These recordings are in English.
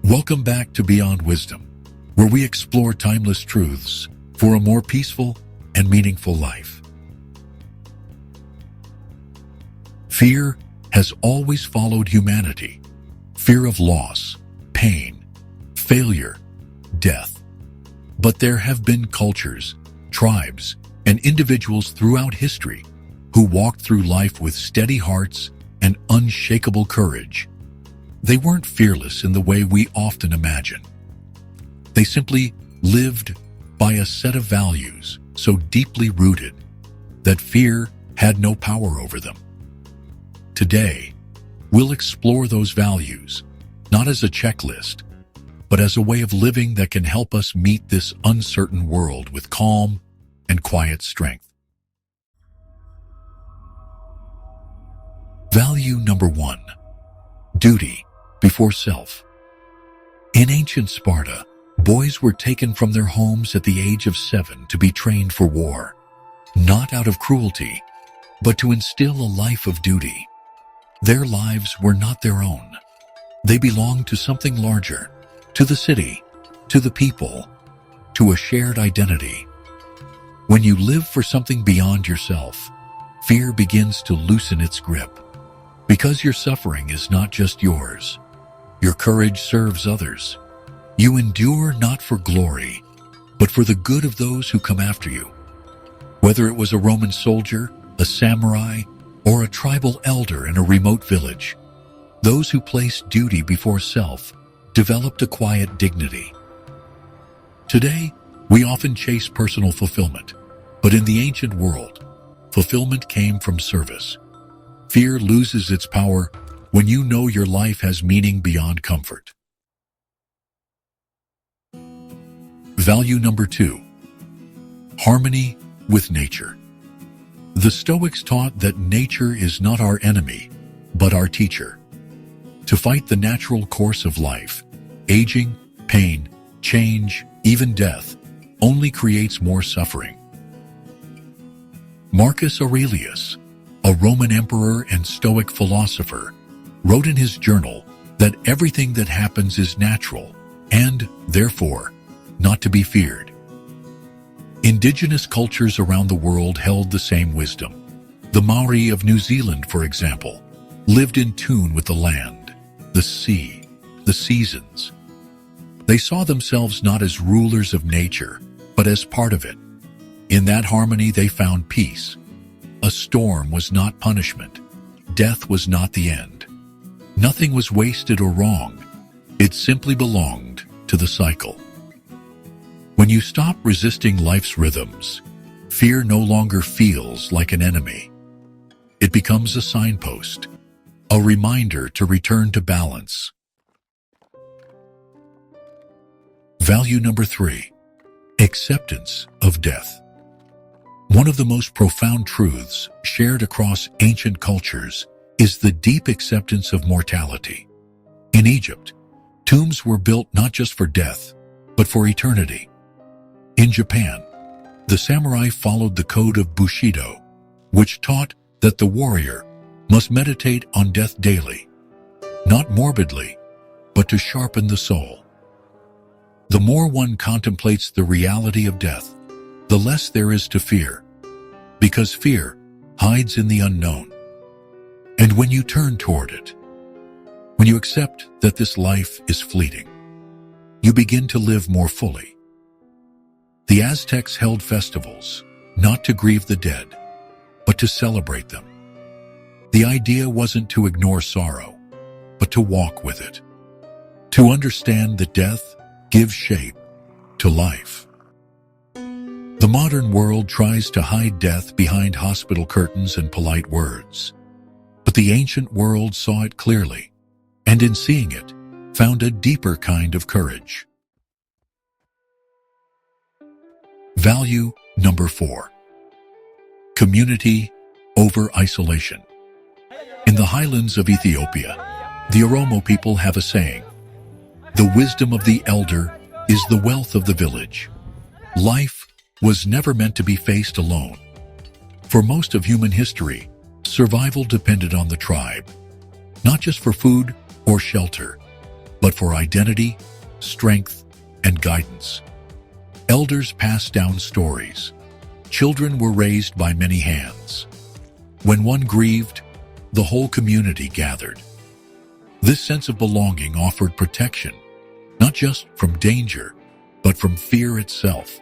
Welcome back to Beyond Wisdom, where we explore timeless truths for a more peaceful and meaningful life. Fear has always followed humanity. Fear of loss, pain, failure, death. But there have been cultures, tribes, and individuals throughout history who walked through life with steady hearts and unshakable courage. They weren't fearless in the way we often imagine. They simply lived by a set of values so deeply rooted that fear had no power over them. Today, we'll explore those values, not as a checklist, but as a way of living that can help us meet this uncertain world with calm and quiet strength. Value number 1. Duty before self. In ancient Sparta, boys were taken from their homes at the age of 7 to be trained for war, not out of cruelty, but to instill a life of duty. Their lives were not their own. They belonged to something larger, to the city, to the people, to a shared identity. When you live for something beyond yourself, fear begins to loosen its grip. Because your suffering is not just yours, your courage serves others. You endure not for glory, but for the good of those who come after you. Whether it was a Roman soldier, a samurai, or a tribal elder in a remote village, those who placed duty before self developed a quiet dignity. Today, we often chase personal fulfillment, but in the ancient world, fulfillment came from service. Fear loses its power when you know your life has meaning beyond comfort. Value number 2. Harmony with nature. The Stoics taught that nature is not our enemy, but our teacher. To fight the natural course of life, aging, pain, change, even death, only creates more suffering. Marcus Aurelius, a Roman emperor and Stoic philosopher, wrote in his journal that everything that happens is natural and, therefore, not to be feared. Indigenous cultures around the world held the same wisdom. The Maori of New Zealand, for example, lived in tune with the land, the sea, the seasons. They saw themselves not as rulers of nature, but as part of it. In that harmony they found peace. A storm was not punishment. Death was not the end. Nothing was wasted or wrong. It simply belonged to the cycle. When you stop resisting life's rhythms, fear no longer feels like an enemy. It becomes a signpost, a reminder to return to balance. Value number 3. Acceptance of death. One of the most profound truths shared across ancient cultures is the deep acceptance of mortality. In Egypt, tombs were built not just for death, but for eternity. In Japan, the samurai followed the code of Bushidō, which taught that the warrior must meditate on death daily, not morbidly, but to sharpen the soul. The more one contemplates the reality of death, the less there is to fear, because fear hides in the unknown. And when you turn toward it, when you accept that this life is fleeting, you begin to live more fully. The Aztecs held festivals, not to grieve the dead, but to celebrate them. The idea wasn't to ignore sorrow, but to walk with it, to understand that death gives shape to life. The modern world tries to hide death behind hospital curtains and polite words. But the ancient world saw it clearly, and in seeing it, found a deeper kind of courage. Value number 4. Community over isolation. In the highlands of Ethiopia, the Oromo people have a saying, "The wisdom of the elder is the wealth of the village." Life was never meant to be faced alone. For most of human history, survival depended on the tribe, not just for food or shelter, but for identity, strength, and guidance. Elders passed down stories. Children were raised by many hands. When one grieved, the whole community gathered. This sense of belonging offered protection, not just from danger, but from fear itself,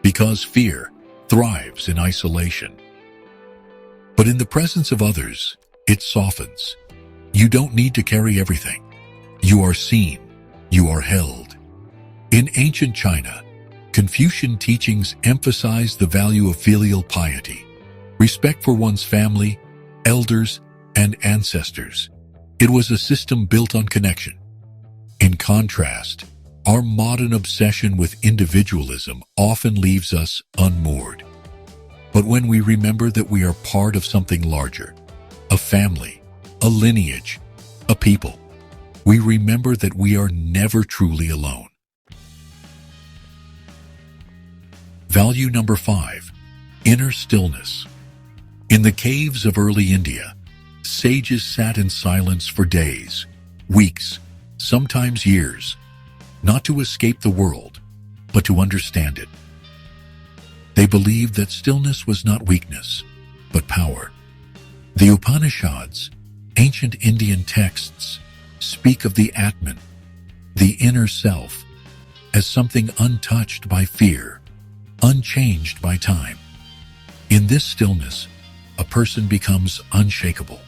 because fear thrives in isolation. But in the presence of others, it softens. You don't need to carry everything. You are seen. You are held. In ancient China, Confucian teachings emphasized the value of filial piety, respect for one's family, elders, and ancestors. It was a system built on connection. In contrast, our modern obsession with individualism often leaves us unmoored. But when we remember that we are part of something larger, a family, a lineage, a people, we remember that we are never truly alone. Value number 5, inner stillness. In the caves of early India, sages sat in silence for days, weeks, sometimes years, not to escape the world, but to understand it. They believed that stillness was not weakness, but power. The Upanishads, ancient Indian texts, speak of the Atman, the inner self, as something untouched by fear, unchanged by time. In this stillness, a person becomes unshakable.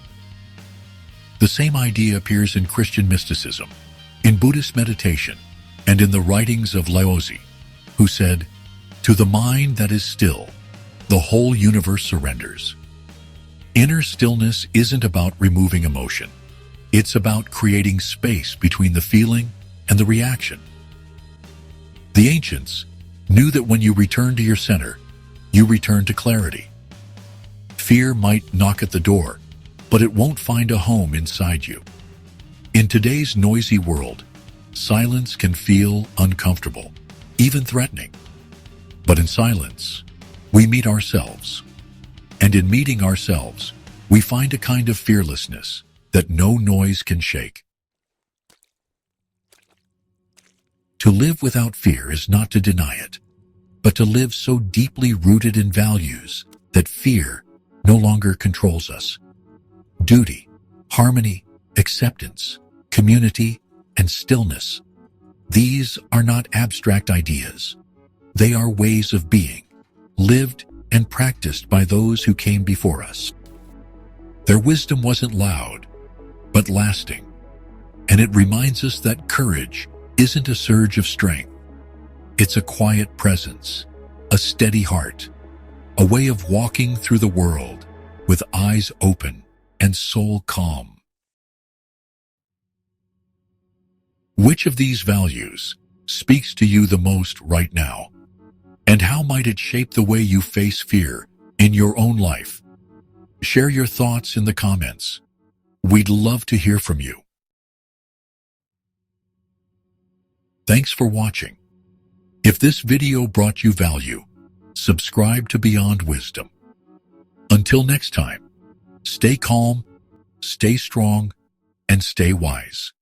The same idea appears in Christian mysticism, in Buddhist meditation, and in the writings of Laozi, who said, "To the mind that is still, the whole universe surrenders." Inner stillness isn't about removing emotion. It's about creating space between the feeling and the reaction. The ancients knew that when you return to your center, you return to clarity. Fear might knock at the door, but it won't find a home inside you. In today's noisy world, silence can feel uncomfortable, even threatening. But in silence, we meet ourselves. And in meeting ourselves, we find a kind of fearlessness that no noise can shake. To live without fear is not to deny it, but to live so deeply rooted in values that fear no longer controls us. Duty, harmony, acceptance, community, and stillness. These are not abstract ideas. They are ways of being, lived and practiced by those who came before us. Their wisdom wasn't loud, but lasting, and it reminds us that courage isn't a surge of strength. It's a quiet presence, a steady heart, a way of walking through the world with eyes open and soul calm. Which of these values speaks to you the most right now? And how might it shape the way you face fear in your own life? Share your thoughts in the comments. We'd love to hear from you. Thanks for watching. If this video brought you value, subscribe to Beyond Wisdom. Until next time, stay calm, stay strong, and stay wise.